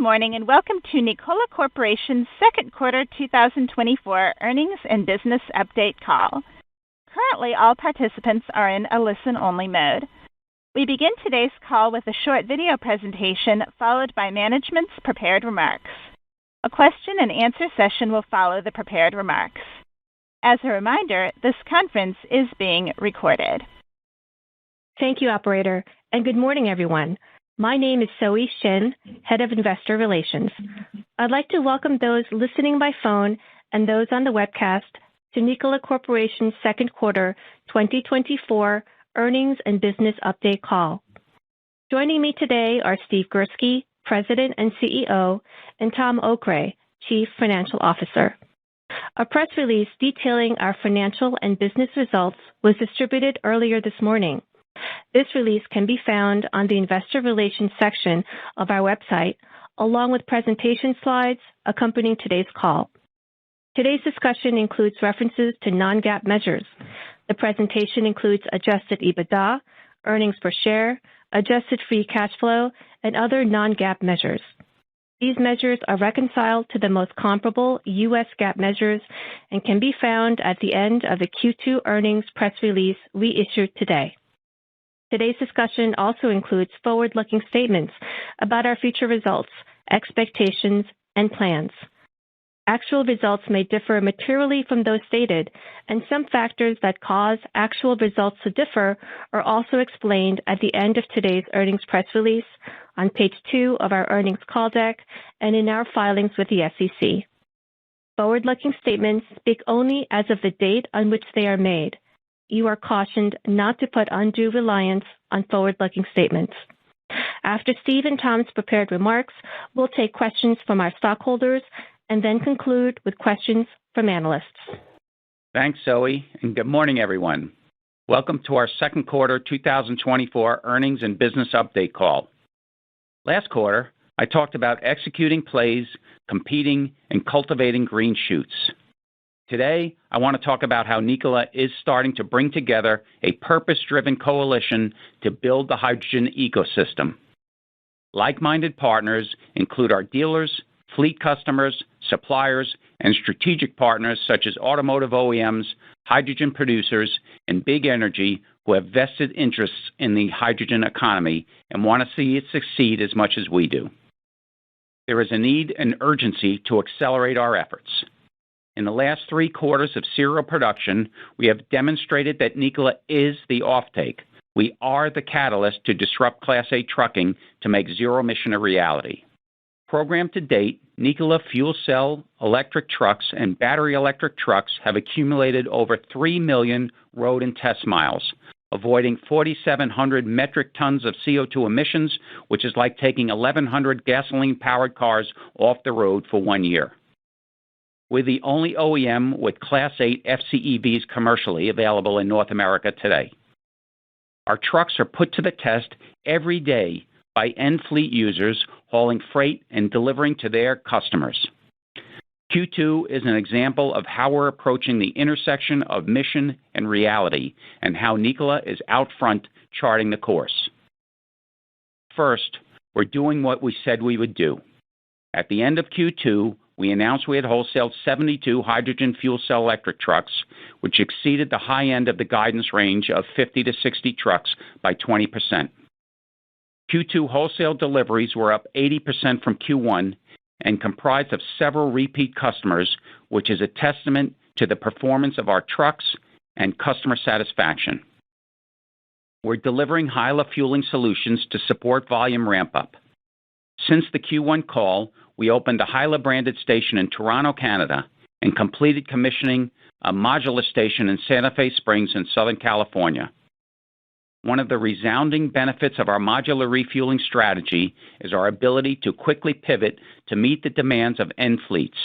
morning and welcome to Nikola Corporation's second quarter 2024 earnings and business update call. Currently, all participants are in a listen-only mode. We begin today's call with a short video presentation followed by management's prepared remarks. A question and answer session will follow the prepared remarks. As a reminder, this conference is being recorded. Thank you, operator, and good morning, everyone. My name is Zoe Shin, Head of Investor Relations. I'd like to welcome those listening by phone and those on the webcast to Nikola Corporation's second quarter 2024 earnings and business update call. Joining me today are Steve Gursky, President and CEO, and Tom Okray, Chief Financial Officer. A press release detailing our financial and business results was distributed earlier this morning. This release can be found on the Investor Relations section of our website, along with presentation slides accompanying today's call. Today's discussion includes references to non-GAAP measures. The presentation includes adjusted EBITDA, earnings per share, adjusted free cash flow, and other non-GAAP measures. These measures are reconciled to the most comparable U.S. GAAP measures and can be found at the end of the Q2 earnings press release we issued today. Today's discussion also includes forward-looking statements about our future results, expectations, and plans. Actual results may differ materially from those stated, and some factors that cause actual results to differ are also explained at the end of today's earnings press release, on page 2 of our earnings call deck, and in our filings with the SEC. Forward-looking statements speak only as of the date on which they are made. You are cautioned not to put undue reliance on forward-looking statements. After Steve and Tom's prepared remarks, we'll take questions from our stockholders and then conclude with questions from analysts. Thanks, Zoe, and good morning, everyone. Welcome to our second quarter 2024 earnings and business update call. Last quarter, I talked about executing plays, competing, and cultivating green shoots. Today, I want to talk about how Nikola is starting to bring together a purpose-driven coalition to build the hydrogen ecosystem. Like-minded partners include our dealers, fleet customers, suppliers, and strategic partners such as automotive OEMs, hydrogen producers, and big energy who have vested interests in the hydrogen economy and want to see it succeed as much as we do. There is a need and urgency to accelerate our efforts. In the last 3 quarters of serial production, we have demonstrated that Nikola is the offtake. We are the catalyst to disrupt Class 8 trucking to make zero-emission a reality. Programmed to date, Nikola fuel cell electric trucks and battery electric trucks have accumulated over 3 million road and test miles, avoiding 4,700 metric tons of CO2 emissions, which is like taking 1,100 gasoline-powered cars off the road for 1 year. We're the only OEM with Class 8 FCEVs commercially available in North America today. Our trucks are put to the test every day by end fleet users hauling freight and delivering to their customers. Q2 is an example of how we're approaching the intersection of mission and reality and how Nikola is out front charting the course. First, we're doing what we said we would do. At the end of Q2, we announced we had wholesaled 72 hydrogen fuel cell electric trucks, which exceeded the high end of the guidance range of 50 to 60 trucks by 20%. Q2 wholesale deliveries were up 80% from Q1 and comprised of several repeat customers, which is a testament to the performance of our trucks and customer satisfaction. We're delivering HYLA fueling solutions to support volume ramp-up. Since the Q1 call, we opened a HYLA-branded station in Toronto, Canada, and completed commissioning a modular station in Santa Fe Springs in Southern California. One of the resounding benefits of our modular refueling strategy is our ability to quickly pivot to meet the demands of end fleets.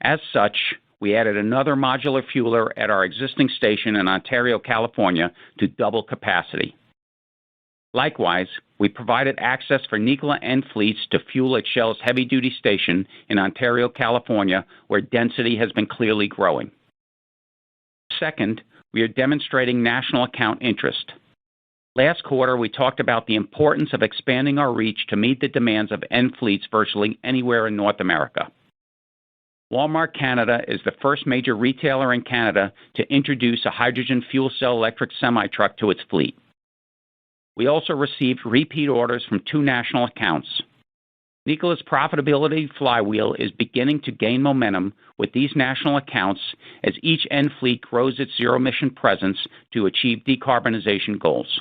As such, we added another modular fueler at our existing station in Ontario, California, to double capacity. Likewise, we provided access for Nikola end fleets to fuel at Shell's heavy-duty station in Ontario, California, where density has been clearly growing. Second, we are demonstrating national account interest. Last quarter, we talked about the importance of expanding our reach to meet the demands of end fleets virtually anywhere in North America. Walmart Canada is the first major retailer in Canada to introduce a hydrogen fuel cell electric semi-truck to its fleet. We also received repeat orders from 2 national accounts. Nikola's profitability flywheel is beginning to gain momentum with these national accounts as each end fleet grows its zero-emission presence to achieve decarbonization goals.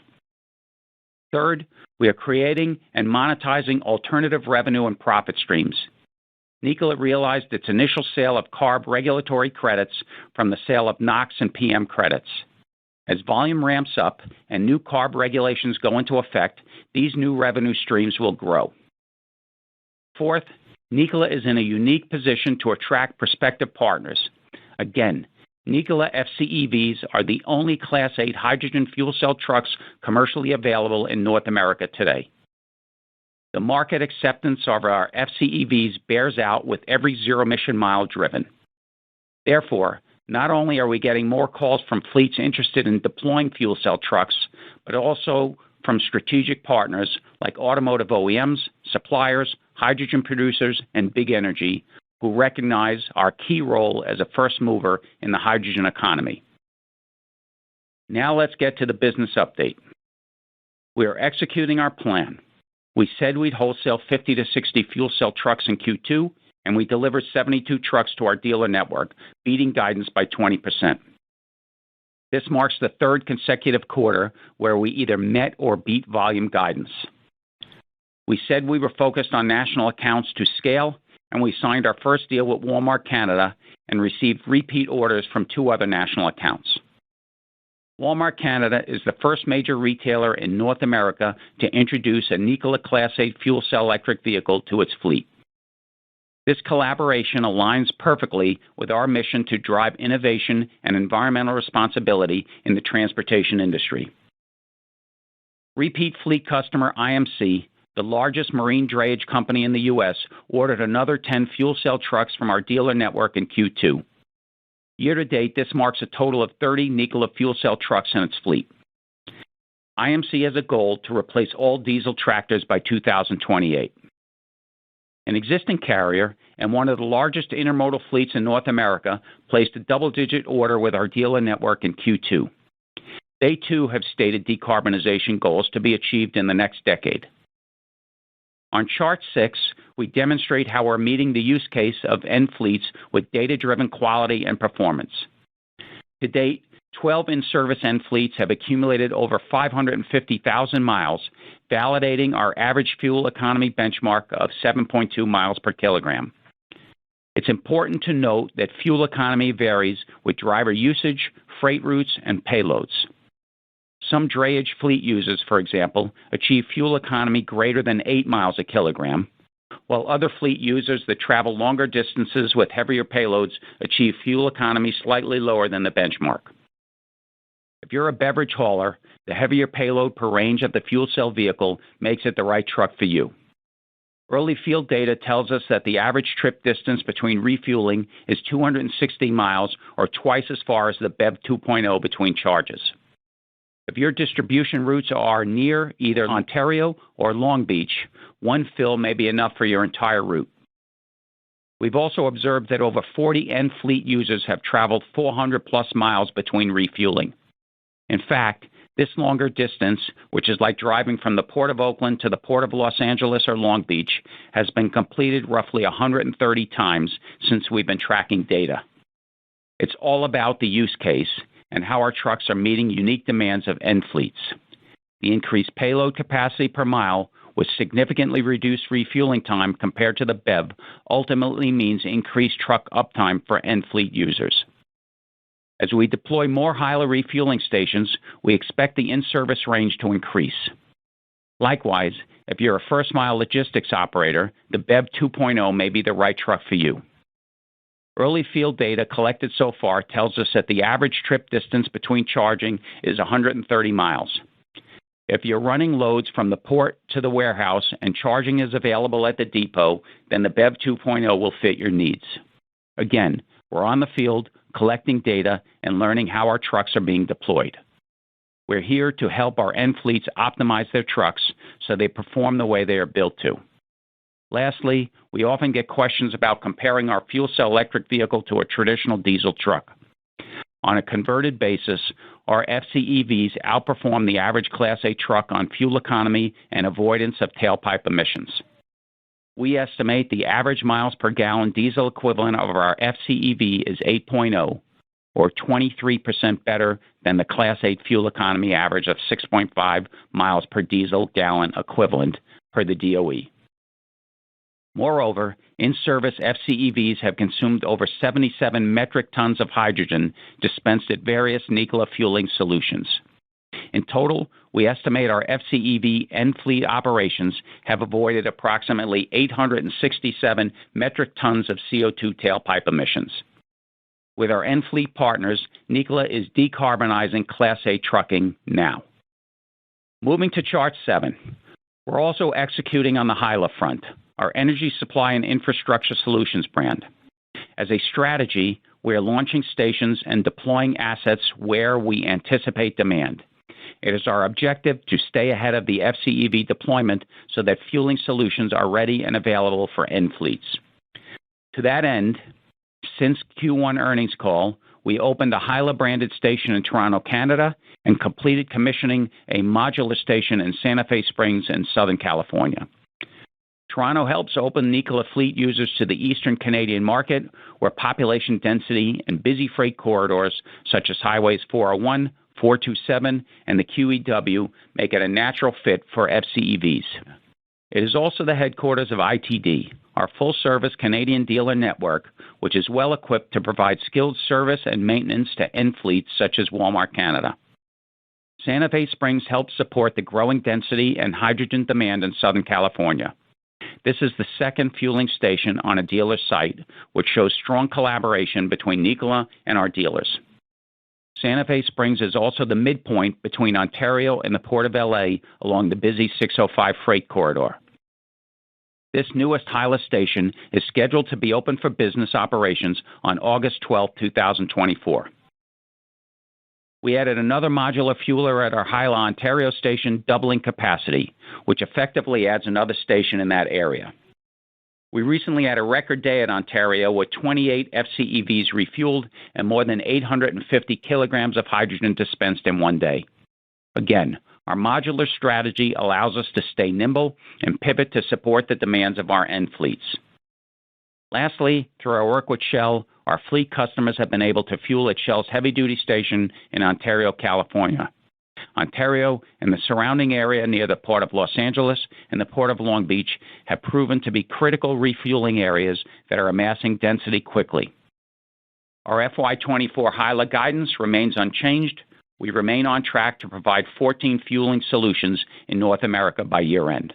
Third, we are creating and monetizing alternative revenue and profit streams. Nikola realized its initial sale of CARB regulatory credits from the sale of NOx and PM credits. As volume ramps up and new CARB regulations go into effect, these new revenue streams will grow. Fourth, Nikola is in a unique position to attract prospective partners. Again, Nikola FCEVs are the only Class 8 hydrogen fuel cell trucks commercially available in North America today. The market acceptance of our FCEVs bears out with every zero-emission mile driven. Therefore, not only are we getting more calls from fleets interested in deploying fuel cell trucks, but also from strategic partners like automotive OEMs, suppliers, hydrogen producers, and big energy, who recognize our key role as a first mover in the hydrogen economy. Now let's get to the business update. We are executing our plan. We said we'd wholesale 50 to 60 fuel cell trucks in Q2, and we delivered 72 trucks to our dealer network, beating guidance by 20%. This marks the 3rd consecutive quarter where we either met or beat volume guidance. We said we were focused on national accounts to scale, and we signed our first deal with Walmart Canada and received repeat orders from 2 other national accounts. Walmart Canada is the first major retailer in North America to introduce a Nikola Class 8 fuel cell electric vehicle to its fleet. This collaboration aligns perfectly with our mission to drive innovation and environmental responsibility in the transportation industry. Repeat fleet customer IMC, the largest marine drayage company in the U.S., ordered another 10 fuel cell trucks from our dealer network in Q2. Year-to-date, this marks a total of 30 Nikola fuel cell trucks in its fleet. IMC has a goal to replace all diesel tractors by 2028. An existing carrier and one of the largest intermodal fleets in North America placed a double-digit order with our dealer network in Q2. They too have stated decarbonization goals to be achieved in the next decade. On Chart 6, we demonstrate how we're meeting the use case of end fleets with data-driven quality and performance. To date, 12 in-service end fleets have accumulated over 550,000 miles, validating our average fuel economy benchmark of 7.2 miles per kilogram. It's important to note that fuel economy varies with driver usage, freight routes, and payloads. Some drayage fleet users, for example, achieve fuel economy greater than 8 miles a kilogram, while other fleet users that travel longer distances with heavier payloads achieve fuel economy slightly lower than the benchmark. If you're a beverage hauler, the heavier payload per range of the fuel cell vehicle makes it the right truck for you. Early field data tells us that the average trip distance between refueling is 260 miles, or twice as far as the BEV 2.0 between charges. If your distribution routes are near either Ontario or Long Beach, one fill may be enough for your entire route. We've also observed that over 40 end fleet users have traveled 400-plus miles between refueling. In fact, this longer distance, which is like driving from the Port of Oakland to the Port of Los Angeles or Long Beach, has been completed roughly 130 times since we've been tracking data. It's all about the use case and how our trucks are meeting unique demands of end fleets. The increased payload capacity per mile with significantly reduced refueling time compared to the BEV ultimately means increased truck uptime for end fleet users. As we deploy more Hyla refueling stations, we expect the in-service range to increase. Likewise, if you're a first-mile logistics operator, the BEV 2.0 may be the right truck for you. Early field data collected so far tells us that the average trip distance between charging is 130 miles. If you're running loads from the port to the warehouse and charging is available at the depot, then the BEV 2.0 will fit your needs. Again, we're on the field, collecting data and learning how our trucks are being deployed. We're here to help our end fleets optimize their trucks so they perform the way they are built to. Lastly, we often get questions about comparing our fuel cell electric vehicle to a traditional diesel truck. On a converted basis, our FCEVs outperform the average Class 8 truck on fuel economy and avoidance of tailpipe emissions. We estimate the average miles per gallon diesel equivalent of our FCEV is 8.0, or 23% better than the Class 8 fuel economy average of 6.5 miles per diesel gallon equivalent per the DOE. Moreover, in-service FCEVs have consumed over 77 metric tons of hydrogen dispensed at various Nikola fueling solutions. In total, we estimate our FCEV end fleet operations have avoided approximately 867 metric tons of CO2 tailpipe emissions. With our end fleet partners, Nikola is decarbonizing Class 8 trucking now. Moving to Chart 7, we're also executing on the HYLA front, our energy supply and infrastructure solutions brand. As a strategy, we are launching stations and deploying assets where we anticipate demand. It is our objective to stay ahead of the FCEV deployment so that fueling solutions are ready and available for end fleets. To that end, since Q1 earnings call, we opened a HYLA-branded station in Toronto, Canada, and completed commissioning a modular station in Santa Fe Springs in Southern California. Toronto helps open Nikola fleet users to the Eastern Canadian market, where population density and busy freight corridors such as Highways 401, 427, and the QEW make it a natural fit for FCEVs. It is also the headquarters of ITD, our full-service Canadian dealer network, which is well-equipped to provide skilled service and maintenance to end fleets such as Walmart Canada. Santa Fe Springs helps support the growing density and hydrogen demand in Southern California. This is the second fueling station on a dealer site, which shows strong collaboration between Nikola and our dealers. Santa Fe Springs is also the midpoint between Ontario and the Port of LA along the busy 605 freight corridor. This newest HYLA station is scheduled to be open for business operations on August 12, 2024. We added another modular fueler at our HYLA Ontario station, doubling capacity, which effectively adds another station in that area. We recently had a record day at Ontario with 28 FCEVs refueled and more than 850 kilograms of hydrogen dispensed in one day. Again, our modular strategy allows us to stay nimble and pivot to support the demands of our end fleets. Lastly, through our work with Shell, our fleet customers have been able to fuel at Shell's heavy-duty station in Ontario, California. Ontario and the surrounding area near the Port of Los Angeles and the Port of Long Beach have proven to be critical refueling areas that are amassing density quickly. Our FY24 HYLA guidance remains unchanged. We remain on track to provide 14 fueling solutions in North America by year-end.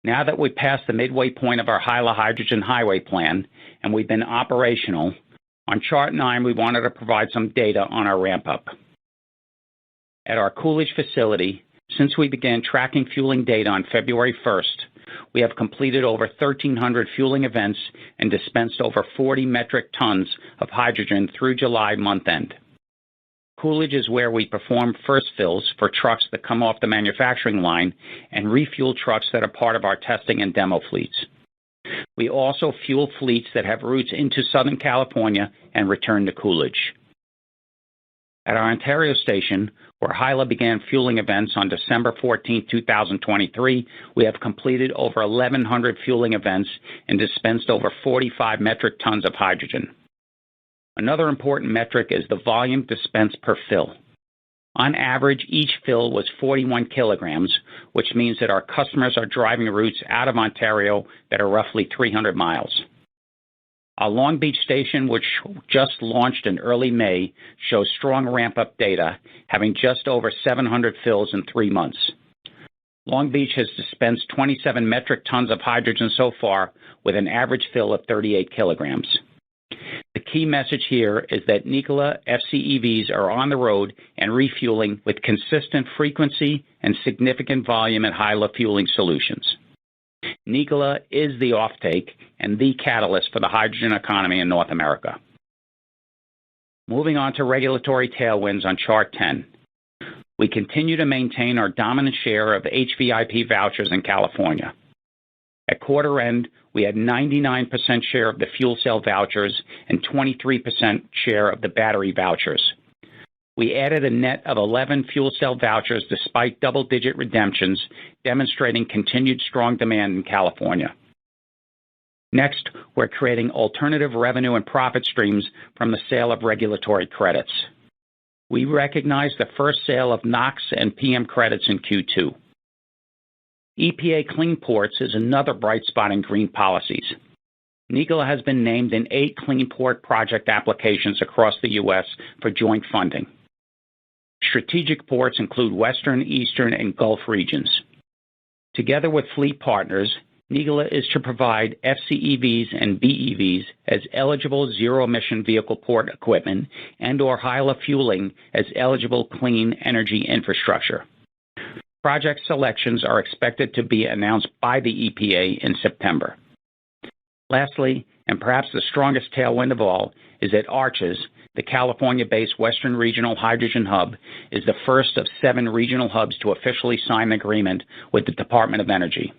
Now that we've passed the midway point of our HYLA Hydrogen Highway plan and we've been operational, on Chart 9 we wanted to provide some data on our ramp-up. At our Coolidge facility, since we began tracking fueling data on February 1st, we have completed over 1,300 fueling events and dispensed over 40 metric tons of hydrogen through July month-end. Coolidge is where we perform first fills for trucks that come off the manufacturing line and refuel trucks that are part of our testing and demo fleets. We also fuel fleets that have routes into Southern California and return to Coolidge. At our Ontario station, where HYLA began fueling events on December 14, 2023, we have completed over 1,100 fueling events and dispensed over 45 metric tons of hydrogen. Another important metric is the volume dispensed per fill. On average, each fill was 41 kilograms, which means that our customers are driving routes out of Ontario that are roughly 300 miles. Our Long Beach station, which just launched in early May, shows strong ramp-up data, having just over 700 fills in 3 months. Long Beach has dispensed 27 metric tons of hydrogen so far, with an average fill of 38 kilograms. The key message here is that Nikola FCEVs are on the road and refueling with consistent frequency and significant volume at HYLA fueling solutions. Nikola is the offtake and the catalyst for the hydrogen economy in North America. Moving on to regulatory tailwinds on Chart 10. we continue to maintain our dominant share of HVIP vouchers in California. At quarter end, we had 99% share of the fuel cell vouchers and 23% share of the battery vouchers. We added a net of 11 fuel cell vouchers despite double-digit redemptions, demonstrating continued strong demand in California. Next, we're creating alternative revenue and profit streams from the sale of regulatory credits. We recognize the first sale of NOx and PM credits in Q2. EPA Clean Ports is another bright spot in green policies. Nikola has been named in 8 Clean Port project applications across the U.S. for joint funding. Strategic ports include Western, Eastern, and Gulf regions. Together with fleet partners, Nikola is to provide FCEVs and BEVs as eligible zero-emission vehicle port equipment and/or HYLA fueling as eligible clean energy infrastructure. Project selections are expected to be announced by the EPA in September. Lastly, and perhaps the strongest tailwind of all, is that ARCHES, the California-based Western Regional Hydrogen Hub, is the first of 7 regional hubs to officially sign an agreement with the Department of Energy.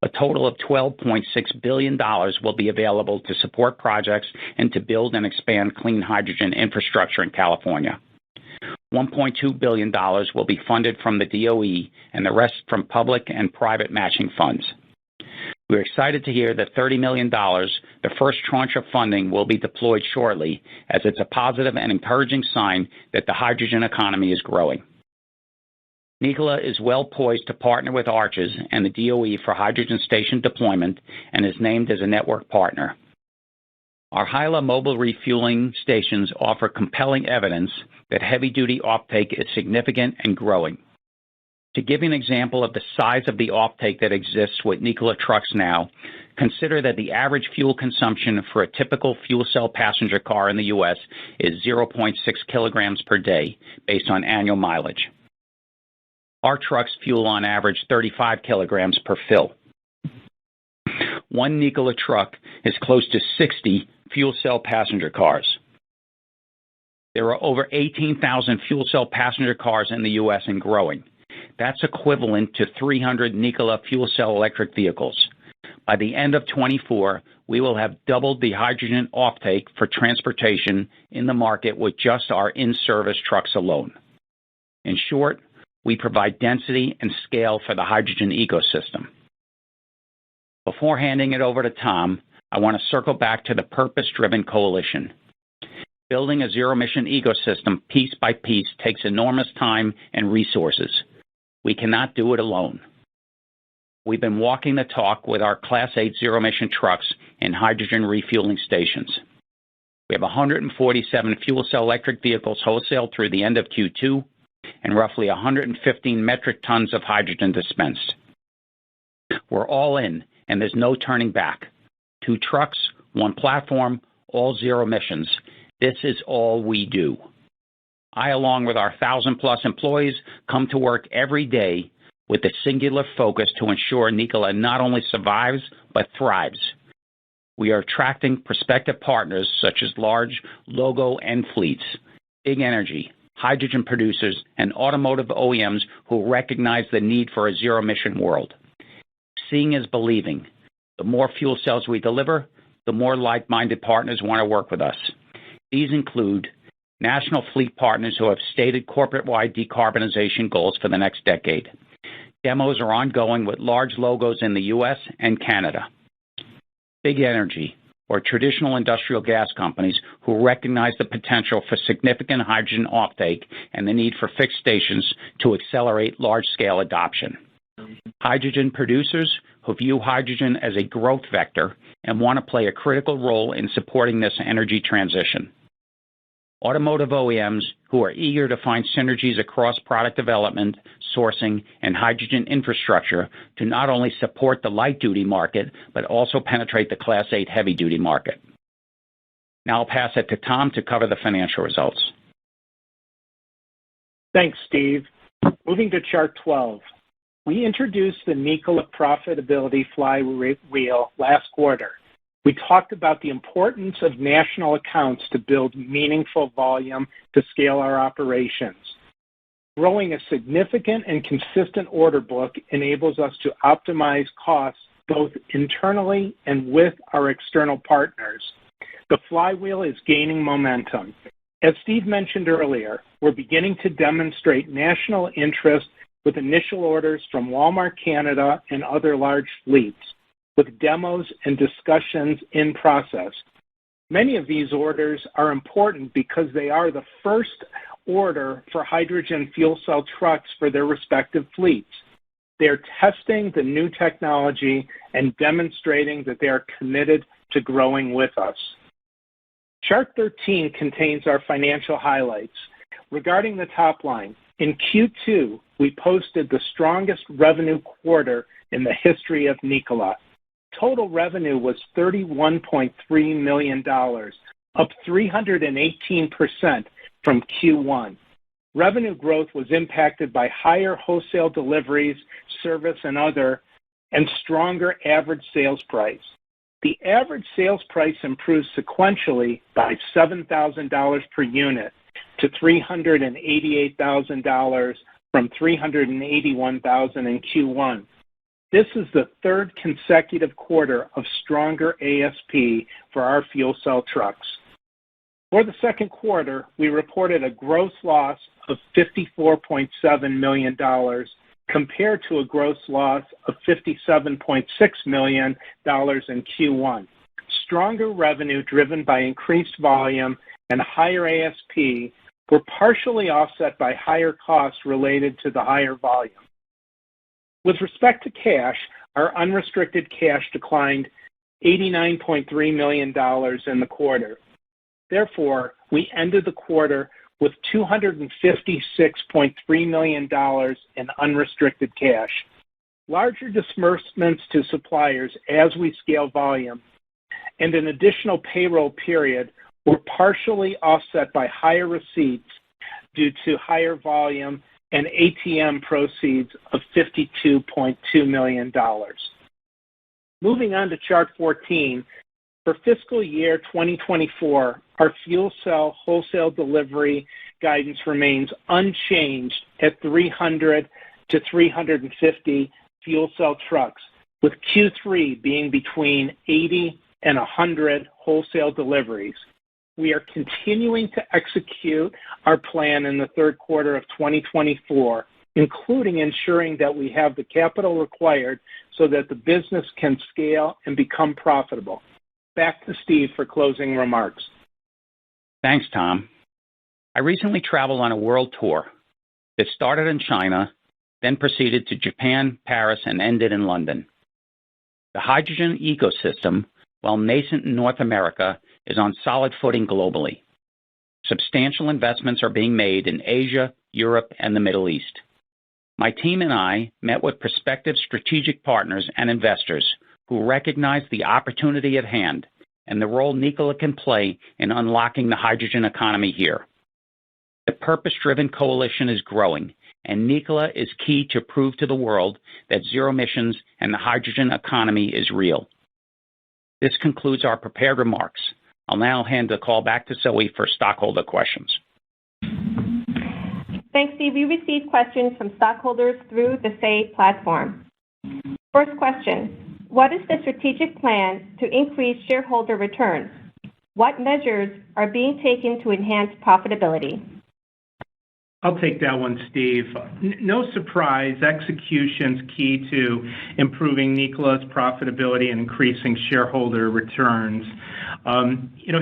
A total of $12.6 billion will be available to support projects and to build and expand clean hydrogen infrastructure in California. $1.2 billion will be funded from the DOE and the rest from public and private matching funds. We're excited to hear that $30 million, the first tranche of funding, will be deployed shortly, as it's a positive and encouraging sign that the hydrogen economy is growing. Nikola is well poised to partner with ARCHES and the DOE for hydrogen station deployment and is named as a network partner. Our HYLA mobile refueling stations offer compelling evidence that heavy-duty offtake is significant and growing. To give you an example of the size of the offtake that exists with Nikola trucks now, consider that the average fuel consumption for a typical fuel cell passenger car in the U.S. is 0.6 kilograms per day, based on annual mileage. Our trucks fuel on average 35 kilograms per fill. One Nikola truck is close to 60 fuel cell passenger cars. There are over 18,000 fuel cell passenger cars in the U.S. and growing. That's equivalent to 300 Nikola fuel cell electric vehicles. By the end of 24, we will have doubled the hydrogen offtake for transportation in the market with just our in-service trucks alone. In short, we provide density and scale for the hydrogen ecosystem. Before handing it over to Tom, I want to circle back to the purpose-driven coalition. Building a zero-emission ecosystem piece by piece takes enormous time and resources. We cannot do it alone. We've been walking the talk with our Class 8 zero-emission trucks and hydrogen refueling stations. We have 147 fuel cell electric vehicles wholesaled through the end of Q2 and roughly 115 metric tons of hydrogen dispensed. We're all in, and there's no turning back. 2 trucks, 1 platform, all zero emissions. This is all we do. I, along with our 1,000-plus employees, come to work every day with a singular focus to ensure Nikola not only survives, but thrives. We are attracting prospective partners such as large logo and fleets, big energy, hydrogen producers, and automotive OEMs who recognize the need for a zero-emission world. Seeing is believing. The more fuel cells we deliver, the more like-minded partners want to work with us. These include national fleet partners who have stated corporate-wide decarbonization goals for the next decade. Demos are ongoing with large logos in the U.S. and Canada. Big energy, or traditional industrial gas companies who recognize the potential for significant hydrogen offtake and the need for fixed stations to accelerate large-scale adoption. Hydrogen producers who view hydrogen as a growth vector and want to play a critical role in supporting this energy transition. Automotive OEMs who are eager to find synergies across product development, sourcing, and hydrogen infrastructure to not only support the light-duty market, but also penetrate the Class 8 heavy-duty market. Now I'll pass it to Tom to cover the financial results. Thanks, Steve. Moving to Chart 12. We introduced the Nikola profitability flywheel last quarter. We talked about the importance of national accounts to build meaningful volume to scale our operations. Growing a significant and consistent order book enables us to optimize costs both internally and with our external partners. The flywheel is gaining momentum. As Steve mentioned earlier, we're beginning to demonstrate national interest with initial orders from Walmart Canada and other large fleets, with demos and discussions in process. Many of these orders are important because they are the first order for hydrogen fuel cell trucks for their respective fleets. They are testing the new technology and demonstrating that they are committed to growing with us. Chart 13 contains our financial highlights. Regarding the top line, in Q2, we posted the strongest revenue quarter in the history of Nikola. Total revenue was $31.3 million, up 318% from Q1. Revenue growth was impacted by higher wholesale deliveries, service and other, and stronger average sales price. The average sales price improved sequentially by $7,000 per unit to $388,000 from $381,000 in Q1. This is the third consecutive quarter of stronger ASP for our fuel cell trucks. For the second quarter, we reported a gross loss of $54.7 million compared to a gross loss of $57.6 million in Q1. Stronger revenue driven by increased volume and higher ASP were partially offset by higher costs related to the higher volume. With respect to cash, our unrestricted cash declined $89.3 million in the quarter. Therefore, we ended the quarter with $256.3 million in unrestricted cash. Larger disbursements to suppliers as we scale volume and an additional payroll period were partially offset by higher receipts due to higher volume and ATM proceeds of $52.2 million. Moving on to chart 14, for fiscal year 2024, our fuel cell wholesale delivery guidance remains unchanged at 300 to 350 fuel cell trucks, with Q3 being between 80 and 100 wholesale deliveries. We are continuing to execute our plan in the third quarter of 2024, including ensuring that we have the capital required so that the business can scale and become profitable. Back to Steve for closing remarks. Thanks, Tom. I recently traveled on a world tour that started in China, then proceeded to Japan, Paris, and ended in London. The hydrogen ecosystem, while nascent in North America, is on solid footing globally. Substantial investments are being made in Asia, Europe, and the Middle East. My team and I met with prospective strategic partners and investors who recognize the opportunity at hand and the role Nikola can play in unlocking the hydrogen economy here. The purpose-driven coalition is growing, and Nikola is key to prove to the world that zero emissions and the hydrogen economy is real. This concludes our prepared remarks. I'll now hand the call back to Zoe for stockholder questions. Thanks, Steve. We received questions from stockholders through the Say platform. First question, what is the strategic plan to increase shareholder returns? What measures are being taken to enhance profitability? I'll take that one, Steve. No surprise, execution's key to improving Nikola's profitability and increasing shareholder returns.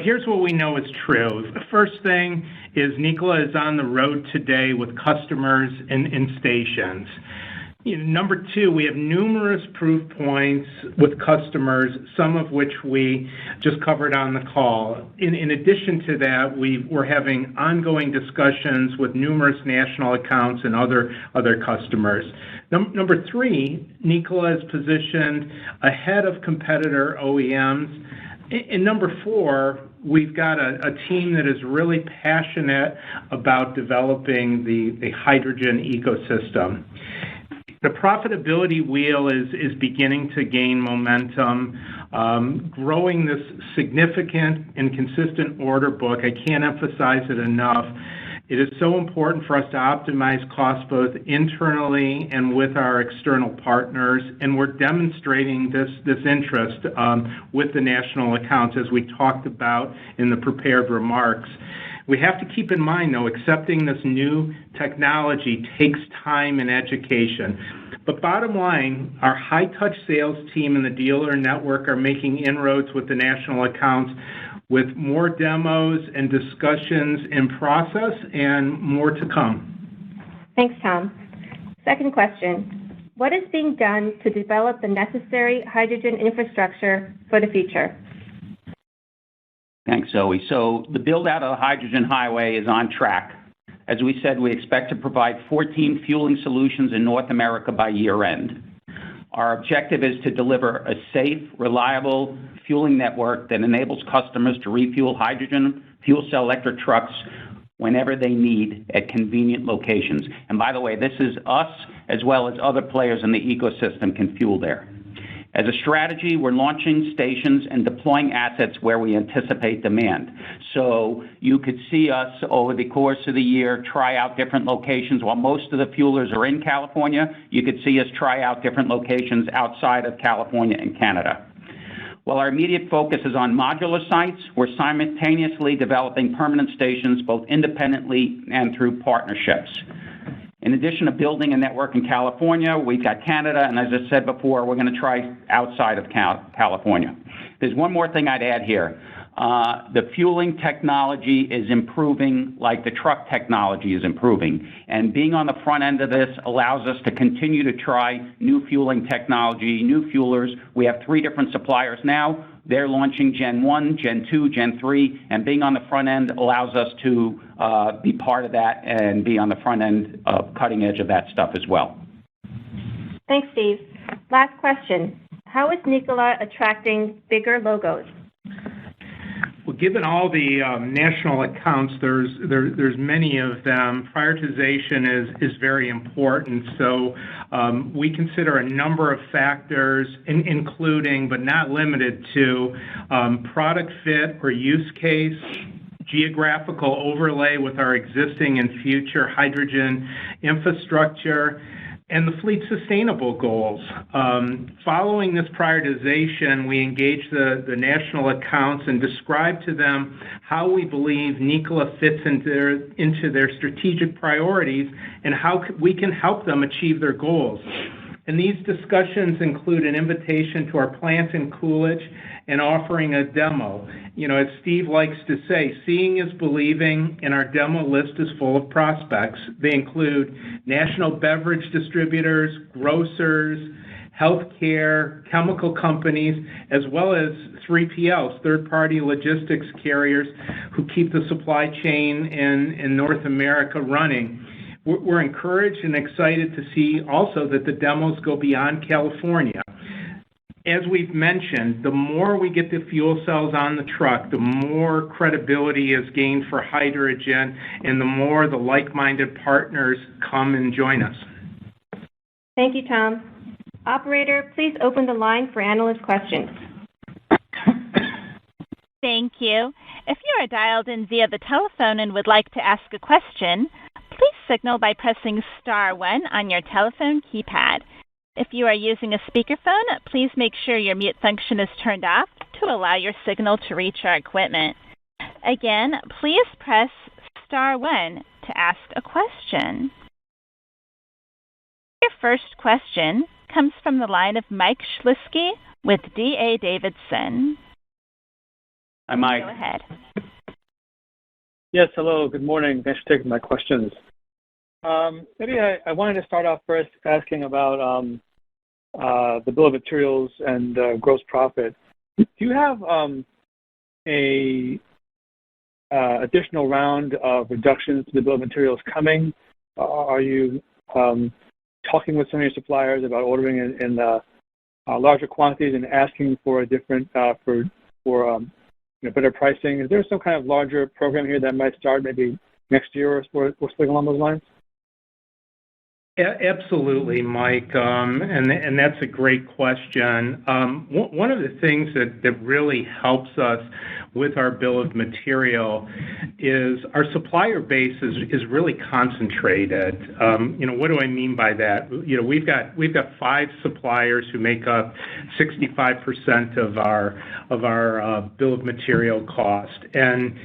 Here's what we know is true. The first thing is Nikola is on the road today with customers in stations. Number two, we have numerous proof points with customers, some of which we just covered on the call. In addition to that, we're having ongoing discussions with numerous national accounts and other customers. Number three, Nikola is positioned ahead of competitor OEMs. And number four, we've got a team that is really passionate about developing the hydrogen ecosystem. The profitability wheel is beginning to gain momentum, growing this significant and consistent order book. I can't emphasize it enough, It is so important for us to optimize costs both internally and with our external partners, and we're demonstrating this interest with the national accounts, as we talked about in the prepared remarks. We have to keep in mind, though, accepting this new technology takes time and education. But bottom line, our high-touch sales team and the dealer network are making inroads with the national accounts, with more demos and discussions in process and more to come. Thanks, Tom. Second question. What is being done to develop the necessary hydrogen infrastructure for the future? Thanks, Zoe. So the build-out of the hydrogen highway is on track. As we said, we expect to provide 14 fueling solutions in North America by year end. Our objective is to deliver a safe, reliable fueling network that enables customers to refuel hydrogen fuel cell electric trucks whenever they need at convenient locations. And by the way, this is us as well as other players in the ecosystem can fuel there. As a strategy, we're launching stations and deploying assets where we anticipate demand. So you could see us over the course of the year try out different locations. While most of the fuelers are in California, you could see us try out different locations outside of California and Canada. While our immediate focus is on modular sites, we're simultaneously developing permanent stations both independently and through partnerships. In addition to building a network in California, we've got Canada, and as I said before, we're going to try outside of California. There's one more thing I'd add here. The fueling technology is improving like the truck technology is improving. And being on the front end of this allows us to continue to try new fueling technology, new fuelers. We have 3 different suppliers now. They're launching Gen 1, Gen 2, Gen 3, and being on the front end allows us to be part of that and be on the front end of cutting edge of that stuff as well. Thanks, Steve. Last question. How is Nikola attracting bigger logos? Well, given all the national accounts, there's many of them. Prioritization is very important. So we consider a number of factors, including but not limited to product fit or use case, geographical overlay with our existing and future hydrogen infrastructure, and the fleet sustainable goals. Following this prioritization, we engage the national accounts and describe to them how we believe Nikola fits into their strategic priorities and how we can help them achieve their goals. And these discussions include an invitation to our plant in Coolidge and offering a demo. You know, as Steve likes to say, seeing is believing, and our demo list is full of prospects. They include national beverage distributors, grocers, healthcare, chemical companies, as well as 3PLs, third-party logistics carriers who keep the supply chain in North America running. We're encouraged and excited to see also that the demos go beyond California. As we've mentioned, the more we get the fuel cells on the truck, the more credibility is gained for hydrogen, and the more the like-minded partners come and join us. Thank you, Tom. Operator, please open the line for analyst questions. Thank you. If you are dialed in via the telephone and would like to ask a question, please signal by pressing star 1 on your telephone keypad. If you are using a speakerphone, please make sure your mute function is turned off to allow your signal to reach our equipment. Again, please press star 1 to ask a question. Your first question comes from the line of Mike Shlisky with D.A. Davidson. Hi, Mike. Go ahead. Yes, hello. Good morning. Thanks for taking my questions. Maybe I wanted to start off first asking about the bill of materials and gross profit. Do you have a additional round of reductions to the bill of materials coming? Are you talking with some of your suppliers about ordering in larger quantities and asking for a different better pricing? Is there some kind of larger program here that might start maybe next year or something along those lines? Absolutely, Mike, and that's a great question. One of the things that really helps us with our bill of material is our supplier base is really concentrated. What do I mean by that? We've got 5 suppliers who make up 65% of our bill of material cost, and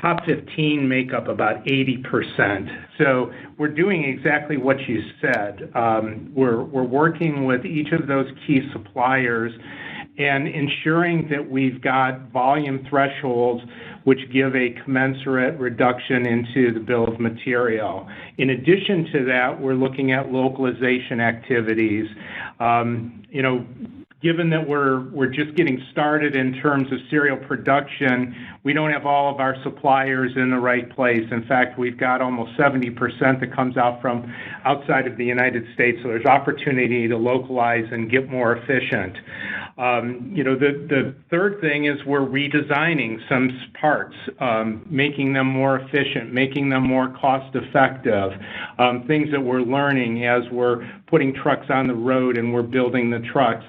top 15 make up about 80%. So we're doing exactly what you said. We're working with each of those key suppliers and ensuring that we've got volume thresholds which give a commensurate reduction into the bill of material. In addition to that, we're looking at localization activities. Given that we're just getting started in terms of serial production, we don't have all of our suppliers in the right place. In fact, we've got almost 70% that comes out from outside of the United States, so there's opportunity to localize and get more efficient. The third thing is we're redesigning some parts, making them more efficient, making them more cost-effective, things that we're learning as we're putting trucks on the road and we're building the trucks.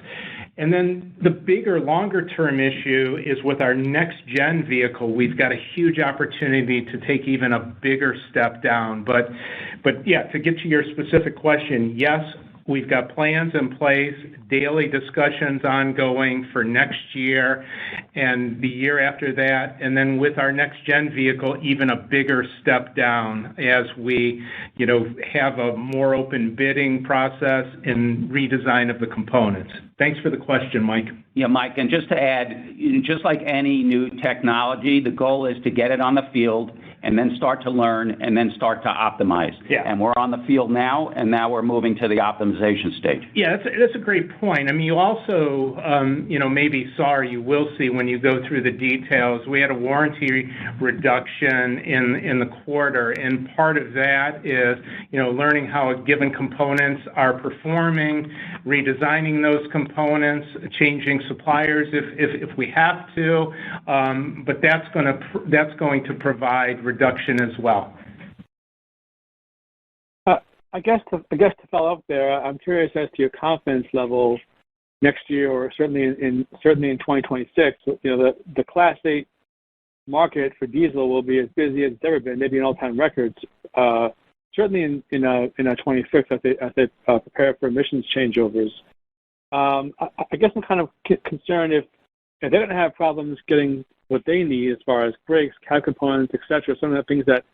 And then the bigger, longer-term issue is with our next-gen vehicle, we've got a huge opportunity to take even a bigger step down. But yeah, to get to your specific question, yes, we've got plans in place, daily discussions ongoing for next year and the year after that, and then with our next-gen vehicle, even a bigger step down as we, have a more open bidding process and redesign of the components. Thanks for the question, Mike. Yeah, Mike, and just to add, just like any new technology, the goal is to get it on the field and then start to learn and then start to optimize. Yeah. And we're on the field now, and now we're moving to the optimization stage. Yeah, that's a great point. I mean, you also, maybe saw or you will see when you go through the details, we had a warranty reduction in the quarter, and part of that is, learning how given components are performing, redesigning those components, changing suppliers if we have to, but that's going to provide reduction as well. I guess to follow up there, I'm curious as to your confidence level next year, or certainly in 2026. The Class 8 market for diesel will be as busy as it's ever been, maybe an all-time record. Certainly in 26 as they prepare for emissions changeovers. I guess I'm kind of concerned if they're going to have problems getting what they need as far as brakes, cab components, etc. Some of the things that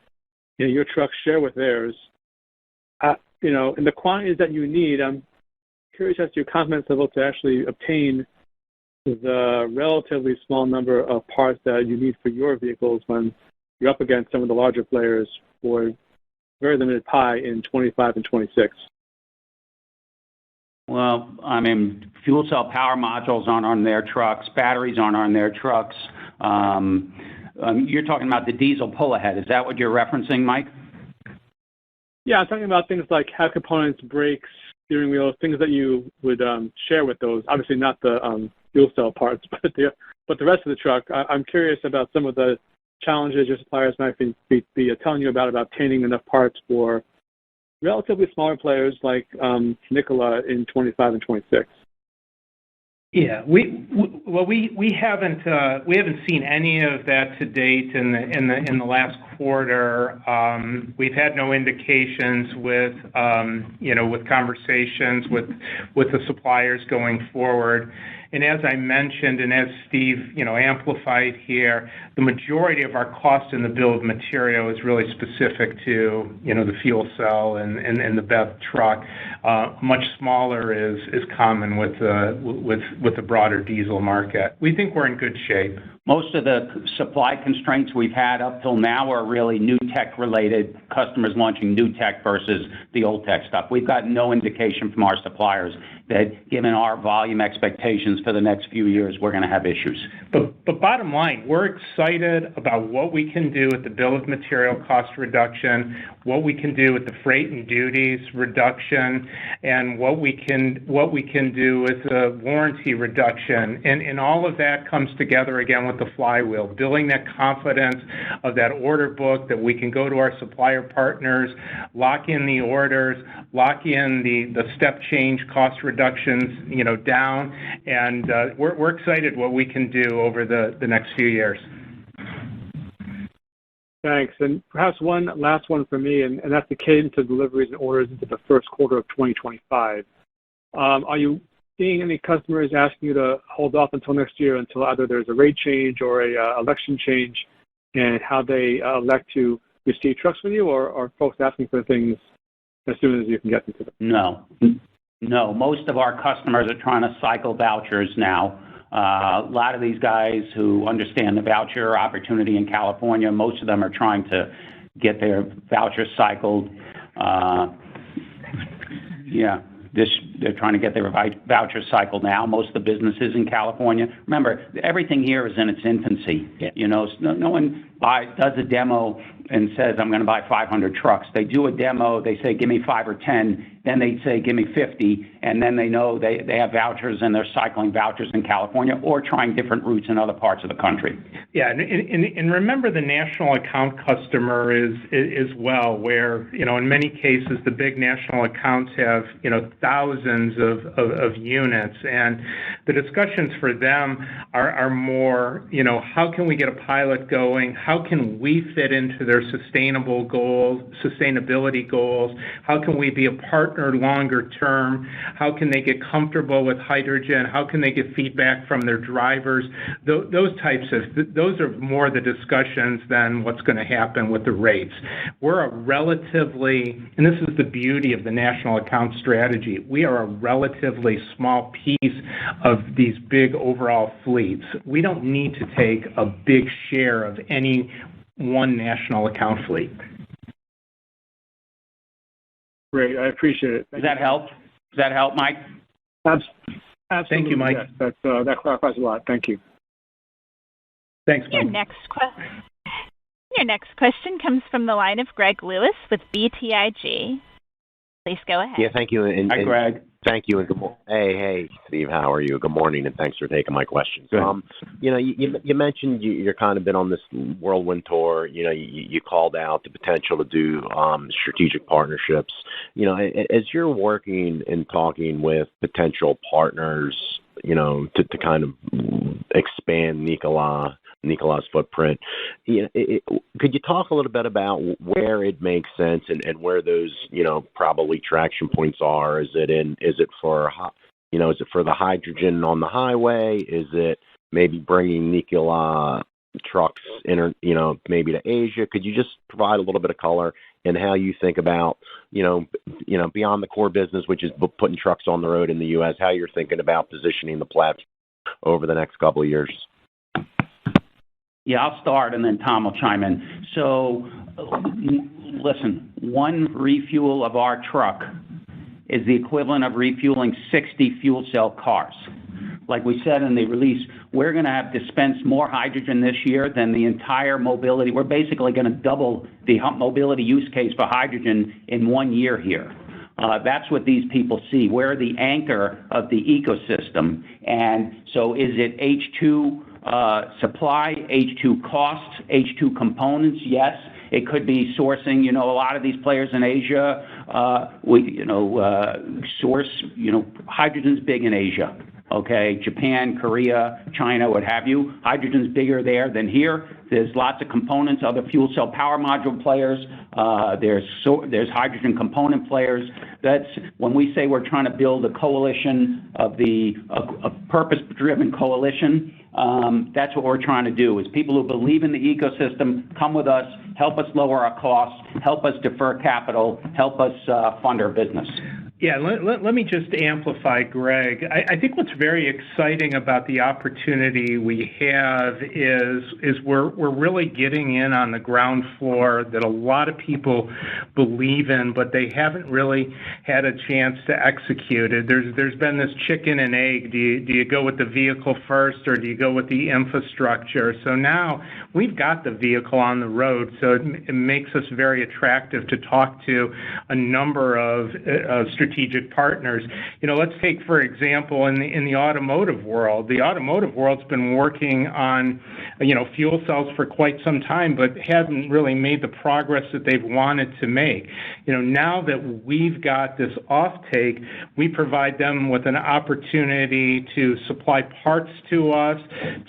your trucks share with theirs. In the quantities that you need, I'm curious as to your confidence level to actually obtain the relatively small number of parts that you need for your vehicles when you're up against some of the larger players for very limited pie in 25 and 26. Well, I mean, fuel cell power modules aren't on their trucks. Batteries aren't on their trucks. You're talking about the diesel pull-ahead. Is that what you're referencing, Mike? Yeah, I'm talking about things like cab components, brakes, steering wheels, things that you would share with those. Obviously not the fuel cell parts, but the rest of the truck. I'm curious about some of the challenges your suppliers might be telling you about obtaining enough parts for relatively smaller players like Nikola in 25 and 26. Yeah, we haven't seen any of that to date in the last quarter. We've had no indications with conversations with the suppliers going forward. And as I mentioned, and as Steve, amplified here, the majority of our cost in the bill of material is really specific to, the fuel cell and the BEV truck. Much smaller is common with the broader diesel market. We think we're in good shape. Most of the supply constraints we've had up till now are really new tech related, customers launching new tech versus the old tech stuff. We've got no indication from our suppliers that given our volume expectations for the next few years, we're going to have issues. But bottom line, we're excited about what we can do with the bill of material cost reduction, what we can do with the freight and duties reduction, and what we can do with the warranty reduction. And all of that comes together again with the flywheel, building that confidence of that order book that we can go to our supplier partners, lock in the orders, lock in the step change cost reductions, down, and we're excited what we can do over the next few years. Thanks. And perhaps one last one for me, and that's the cadence of deliveries and orders into the first quarter of 2025. Are you seeing any customers asking you to hold off until next year until either there's a rate change or a election change, and how they elect to receive trucks from you, or are folks asking for things as soon as you can get them to them? No. Most of our customers are trying to cycle vouchers now. A lot of these guys who understand the voucher opportunity in California, most of them are trying to get their vouchers cycled. They're trying to get their voucher cycled now. Most of the businesses in California. Remember, everything here is in its infancy. Yeah. You know, no one does a demo and says, I'm going to buy 500 trucks. They do a demo. They say, give me 5 or 10. Then they say, give me 50. And then they know they have vouchers and they're cycling vouchers in California or trying different routes in other parts of the country. Yeah, and remember the national account customer is well, where, you know, in many cases, the big national accounts have, you know, thousands of units. And the discussions for them are more, you know, how can we get a pilot going? How can we fit into their sustainability goals? How can we be a partner longer term? How can they get comfortable with hydrogen? How can they get feedback from their drivers? Those are more the discussions than what's going to happen with the rates. We're a relatively, and this is the beauty of the national account strategy, we are a relatively small piece of these big overall fleets. We don't need to take a big share of any one national account fleet. Great, I appreciate it. Does that help? Does that help, Mike? Absolutely. Thank you, Mike. Yes, that clarifies a lot. Thank you. Thanks, Mike. Your next question comes from the line of Greg Lewis with BTIG. Please go ahead. Yeah, thank you. Hi, Greg. Thank you. And good morning. Hey, Steve, how are you? Good morning, and thanks for taking my questions. Good. You know, you mentioned you're kind of been on this whirlwind tour. You know, you called out the potential to do strategic partnerships. You know, as you're working and talking with potential partners, you know, to kind of expand Nikola's footprint, you know, could you talk a little bit about where it makes sense and where those, you know, probably traction points are? Is it for the hydrogen on the highway? Is it maybe bringing Nikola trucks maybe to Asia? Could you just provide a little bit of color in how you think about, you know, beyond the core business, which is putting trucks on the road in the U.S., how you're thinking about positioning the platform over the next couple of years? Yeah, I'll start and then Tom will chime in. So, listen, one refuel of our truck is the equivalent of refueling 60 fuel cell cars. Like we said in the release, we're going to have dispensed more hydrogen this year than the entire mobility. We're basically going to double the mobility use case for hydrogen in 1 year here. That's what these people see. We're the anchor of the ecosystem. And so is it H2 supply, H2 costs, H2 components? Yes. It could be sourcing. You know, a lot of these players in Asia, source, hydrogen's big in Asia. Okay, Japan, Korea, China, what have you. Hydrogen's bigger there than here. There's lots of components, other fuel cell power module players. There's hydrogen component players. That's when we say we're trying to build a coalition of a purpose-driven coalition. That's what we're trying to do, is people who believe in the ecosystem, come with us, help us lower our costs, help us defer capital, help us fund our business. Yeah, let me just amplify, Greg. I think what's very exciting about the opportunity we have is we're really getting in on the ground floor that a lot of people believe in, but they haven't really had a chance to execute it. There's been this chicken and egg. Do you go with the vehicle first, or do you go with the infrastructure? So now we've got the vehicle on the road, so it makes us very attractive to talk to a number of strategic strategic partners. Let's take, for example, in the automotive world. The automotive world's been working on, fuel cells for quite some time, but hasn't really made the progress that they've wanted to make. Now that we've got this offtake, we provide them with an opportunity to supply parts to us,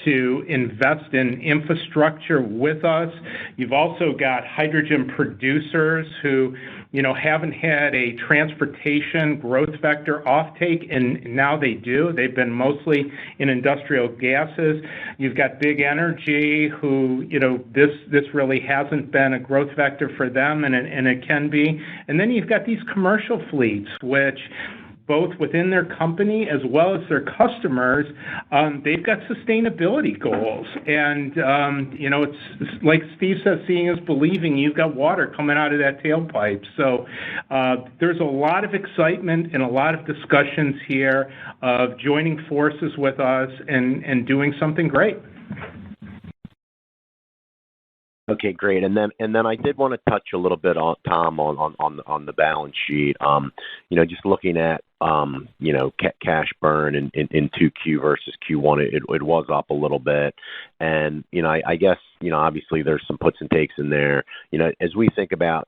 to invest in infrastructure with us. You've also got hydrogen producers who, haven't had a transportation growth vector offtake, and now they do. They've been mostly in industrial gases. You've got big energy who, this really hasn't been a growth vector for them, and it can be. And then you've got these commercial fleets, which both within their company as well as their customers, they've got sustainability goals. And, it's like Steve says, seeing is believing. You've got water coming out of that tailpipe. So there's a lot of excitement and a lot of discussions here of joining forces with us and doing something great. Okay, great. And then I did want to touch a little bit on Tom on the balance sheet. Just looking at cash burn in 2Q versus Q1, it was up a little bit, and I guess obviously there's some puts and takes in there. As we think about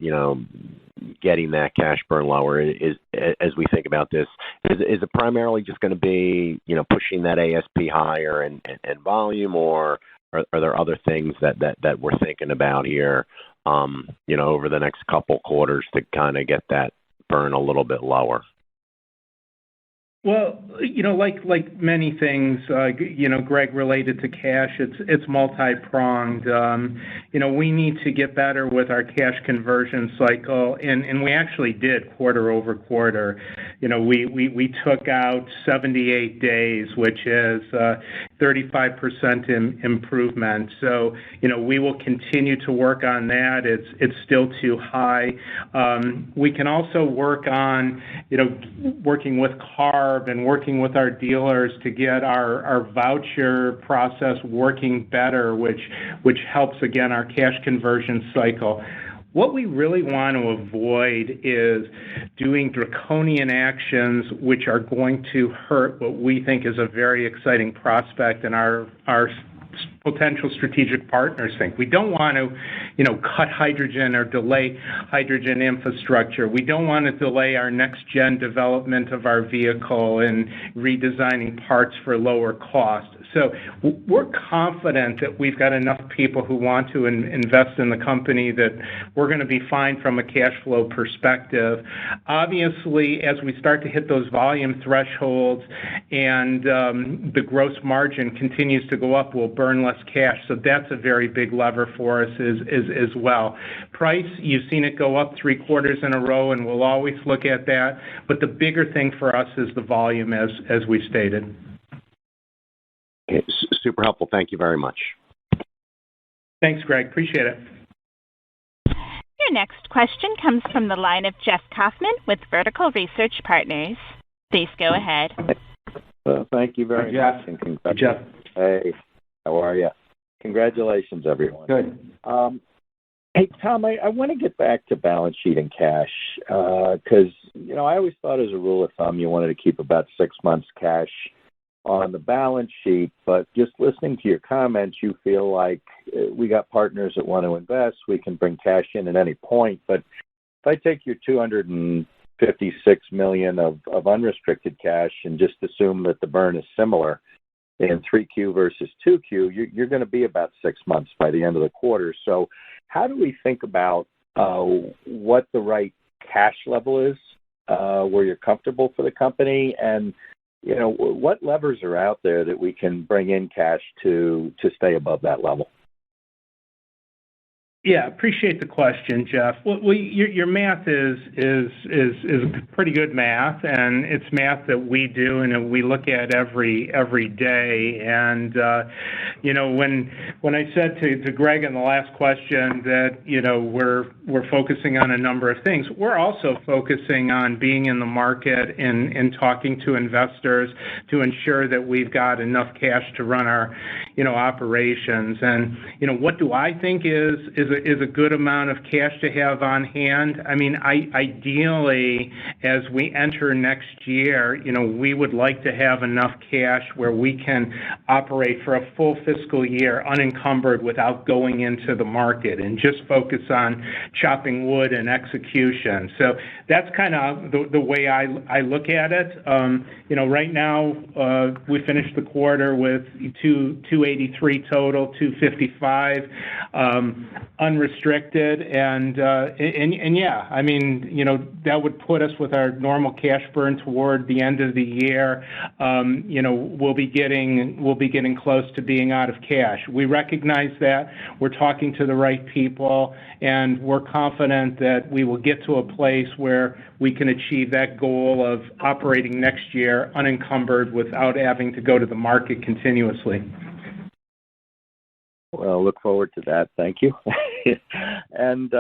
getting that cash burn lower, as we think about this, is it primarily just going to be pushing that ASP higher and volume, or are there other things that we're thinking about here, over the next couple quarters to kind of get that burn a little bit lower? Well, like many things, Greg, related to cash, it's multi-pronged. We need to get better with our cash conversion cycle, and we actually did quarter over quarter. We took out 78 days, which is 35% improvement. So, we will continue to work on that. It's still too high. We can also work on, working with CARB and working with our dealers to get our voucher process working better, which helps, again, our cash conversion cycle. What we really want to avoid is doing draconian actions which are going to hurt what we think is a very exciting prospect and our potential strategic partners think. We don't want to, cut hydrogen or delay hydrogen infrastructure. We don't want to delay our next-gen development of our vehicle and redesigning parts for lower cost. So we're confident that we've got enough people who want to invest in the company that we're going to be fine from a cash flow perspective. Obviously, as we start to hit those volume thresholds and the gross margin continues to go up, we'll burn less cash. So that's a very big lever for us as well. Price, you've seen it go up 3 quarters in a row, and we'll always look at that. But the bigger thing for us is the volume, as we stated. Okay, super helpful. Thank you very much. Thanks, Greg. Appreciate it. Your next question comes from the line of Jeff Kauffman with Vertical Research Partners. Please go ahead. Thank you very much. And congratulations. Jeff. Hey, how are you? Congratulations, everyone. Good. Hey, Tom, I want to get back to balance sheet and cash because, I always thought as a rule of thumb you wanted to keep about 6 months cash on the balance sheet, but just listening to your comments, you feel like we got partners that want to invest, we can bring cash in at any point. But if I take your $256 million of unrestricted cash and just assume that the burn is similar in 3Q versus 2Q, you're going to be about 6 months by the end of the quarter. So how do we think about what the right cash level is, where you're comfortable for the company, and what levers are out there that we can bring in cash to stay above that level? Yeah, appreciate the question, Jeff. Well, your math is pretty good math, and it's math that we do and we look at every day. And when I said to Greg in the last question that, we're focusing on a number of things, we're also focusing on being in the market and talking to investors to ensure that we've got enough cash to run our, operations. And, what do I think is a good amount of cash to have on hand? I mean, ideally, as we enter next year, we would like to have enough cash where we can operate for a full fiscal year unencumbered without going into the market and just focus on chopping wood and execution. So that's kind of the way I look at it. Right now, we finished the quarter with 283 total, 255 unrestricted, and yeah, I mean, that would put us with our normal cash burn toward the end of the year. We'll be getting close to being out of cash. We recognize that. We're talking to the right people, and we're confident that we will get to a place where we can achieve that goal of operating next year unencumbered without having to go to the market continuously. Well, look forward to that. Thank you. And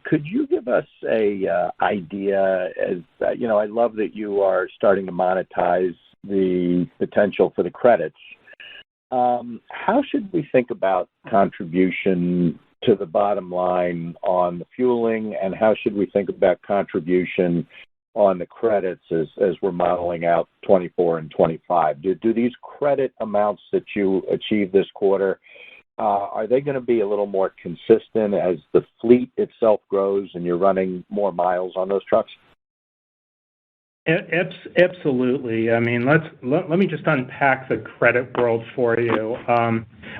could you give us a idea, as I love that you are starting to monetize the potential for the credits. How should we think about contribution to the bottom line on the fueling, and how should we think about contribution on the credits as we're modeling out 24 and 25? Do these credit amounts that you achieve this quarter, are they going to be a little more consistent as the fleet itself grows and you're running more miles on those trucks? Absolutely. I mean, let me just unpack the credit world for you.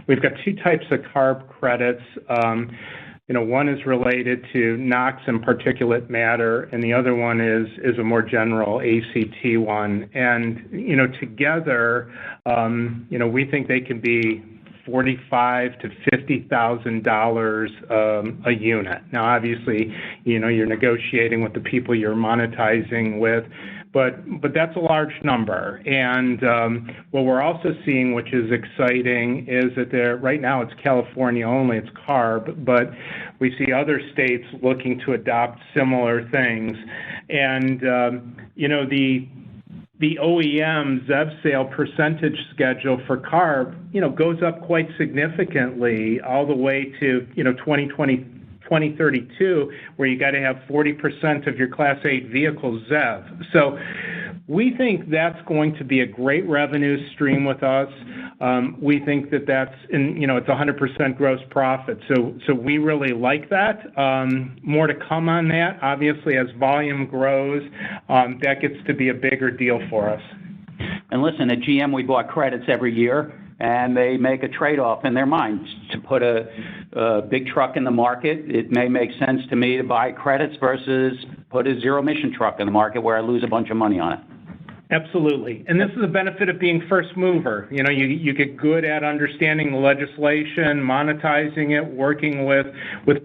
We've got two types of CARB credits. One is related to NOx and particulate matter, and the other one is a more general ACT one. And together, we think they can be $45,000 to $50,000 a unit. Now, obviously, you're negotiating with the people you're monetizing with, but that's a large number. And what we're also seeing, which is exciting, is that right now it's California only, it's CARB, but we see other states looking to adopt similar things. And the OEM ZEV sale percentage schedule for CARB, goes up quite significantly all the way to, 2032, where you got to have 40% of your Class 8 vehicles ZEV. So we think that's going to be a great revenue stream with us. We think that's it's 100% gross profit. So we really like that. More to come on that. Obviously, as volume grows, that gets to be a bigger deal for us. And listen, at GM, we bought credits every year, and they make a trade-off in their minds. To put a big truck in the market, it may make sense to me to buy credits versus put a zero-emission truck in the market where I lose a bunch of money on it. Absolutely. And this is a benefit of being first mover. You get good at understanding the legislation, monetizing it, working with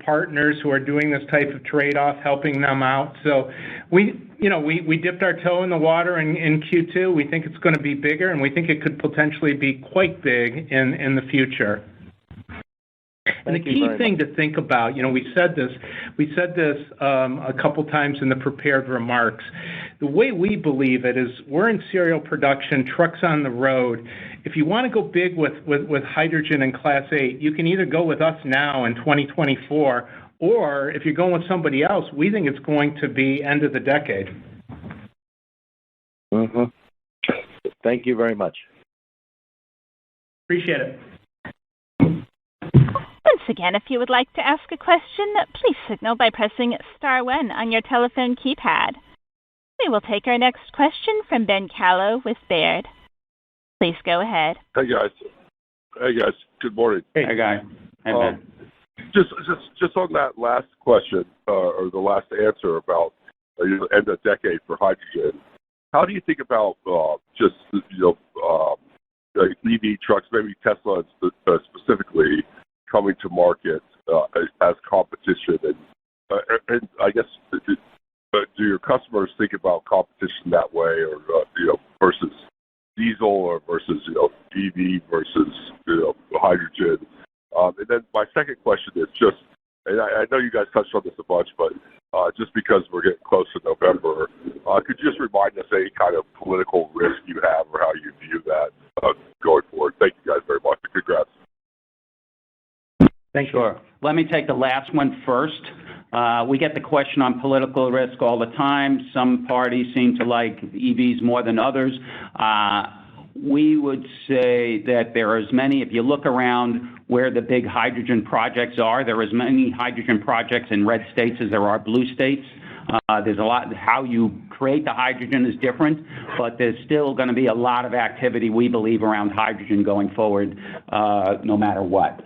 partners who are doing this type of trade-off, helping them out. So we dipped our toe in the water in Q2. We think it's going to be bigger, and we think it could potentially be quite big in the future. And the key thing to think about, we said this a couple times in the prepared remarks. The way we believe it is we're in serial production, trucks on the road. If you want to go big with hydrogen and Class 8, you can either go with us now in 2024, or if you're going with somebody else, we think it's going to be end of the decade. Mm-hmm. Thank you very much. Appreciate it. Once again, if you would like to ask a question, please signal by pressing star 1 on your telephone keypad. We will take our next question from Ben Kallo with Baird. Please go ahead. Hey guys. Good morning. Hey guy. Hey Ben. Just on that last question or the last answer about end of decade for hydrogen. How do you think about EV trucks, maybe Tesla specifically, coming to market as competition, and I guess do your customers think about competition that way, or versus diesel, or versus EV versus hydrogen? And then my second question is just, and I know you guys touched on this a bunch, but just because we're getting close to November, could you just remind us any kind of political risk you have or how you view that going forward? Thank you guys very much. Congrats. Thank you. Sure. Let me take the last one first. We get the question on political risk all the time. Some parties seem to like EVs more than others. We would say that there are as many, if you look around where the big hydrogen projects are, there are as many hydrogen projects in red states as there are blue states. There's a lot, how you create the hydrogen is different, but there's still going to be a lot of activity, we believe, around hydrogen going forward, no matter what.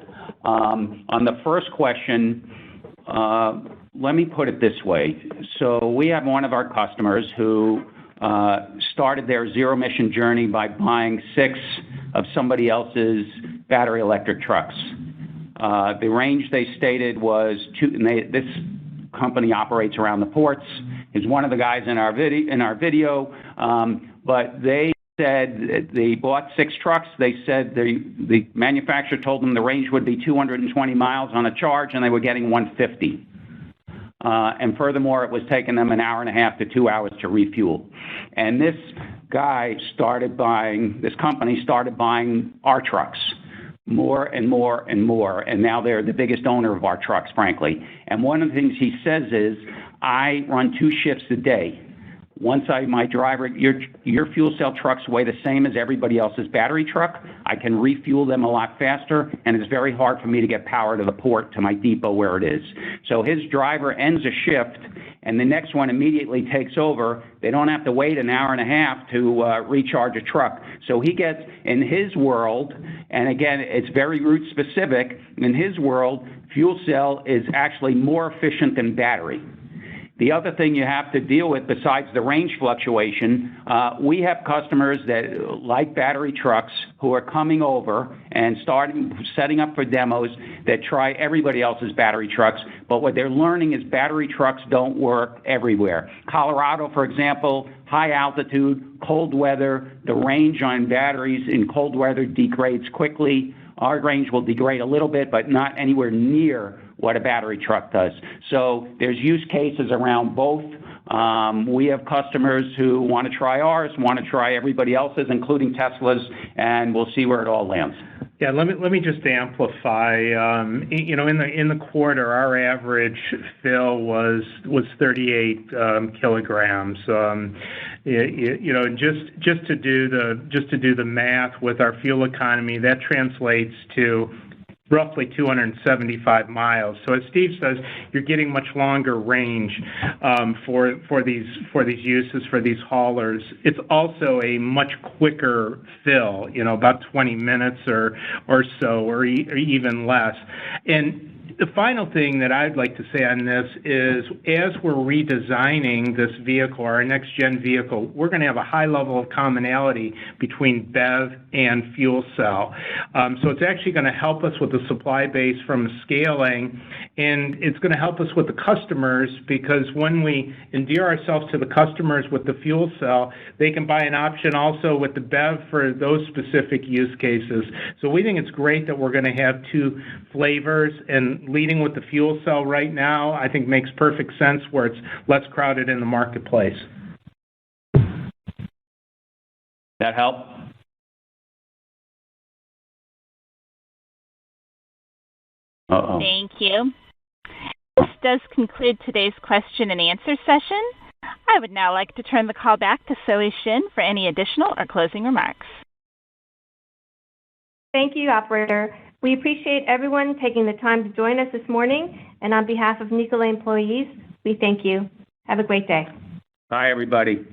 On the first question, let me put it this way. So we have one of our customers who started their zero-emission journey by buying 6 of somebody else's battery electric trucks. The range they stated was 2, and this company operates around the ports. Is one of the guys in our video, but they said they bought 6 trucks. They said the manufacturer told them the range would be 220 miles on a charge, and they were getting 150. And furthermore, it was taking them an hour and a half to 2 hours to refuel. And this company started buying our trucks, more and more and more, and now they're the biggest owner of our trucks, frankly. And one of the things he says is, I run 2 shifts a day. Once my driver, your fuel cell trucks weigh the same as everybody else's battery truck. I can refuel them a lot faster, and it's very hard for me to get power to the port, to my depot where it is. So his driver ends a shift, and the next one immediately takes over. They don't have to wait an hour and a half to recharge a truck. So he gets, in his world, and again, it's very route specific, in his world, fuel cell is actually more efficient than battery. The other thing you have to deal with, besides the range fluctuation, we have customers that like battery trucks who are coming over and setting up for demos that try everybody else's battery trucks. But what they're learning is battery trucks don't work everywhere. Colorado, for example, high altitude, cold weather, the range on batteries in cold weather degrades quickly. Our range will degrade a little bit, but not anywhere near what a battery truck does. So there's use cases around both. We have customers who want to try ours, want to try everybody else's, including Tesla's, and we'll see where it all lands. Yeah, let me just amplify. In the quarter, our average fill was 38 kilograms. Just to do the math with our fuel economy, that translates to roughly 275 miles. So as Steve says, you're getting much longer range for these uses, for these haulers. It's also a much quicker fill, about 20 minutes or so, or even less. And the final thing that I'd like to say on this is, as we're redesigning this vehicle, our next-gen vehicle, we're going to have a high level of commonality between BEV and fuel cell. So it's actually going to help us with the supply base from scaling, and it's going to help us with the customers, because when we endear ourselves to the customers with the fuel cell, they can buy an option also with the BEV for those specific use cases. So we think it's great that we're going to have 2 flavors, and leading with the fuel cell right now, I think makes perfect sense where it's less crowded in the marketplace. That help? Uh-oh. Thank you. This does conclude today's question and answer session. I would now like to turn the call back to Zoe Shin for any additional or closing remarks. Thank you, operator. We appreciate everyone taking the time to join us this morning, and on behalf of Nikola employees, we thank you. Have a great day. Bye, everybody.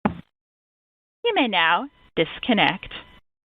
You may now disconnect.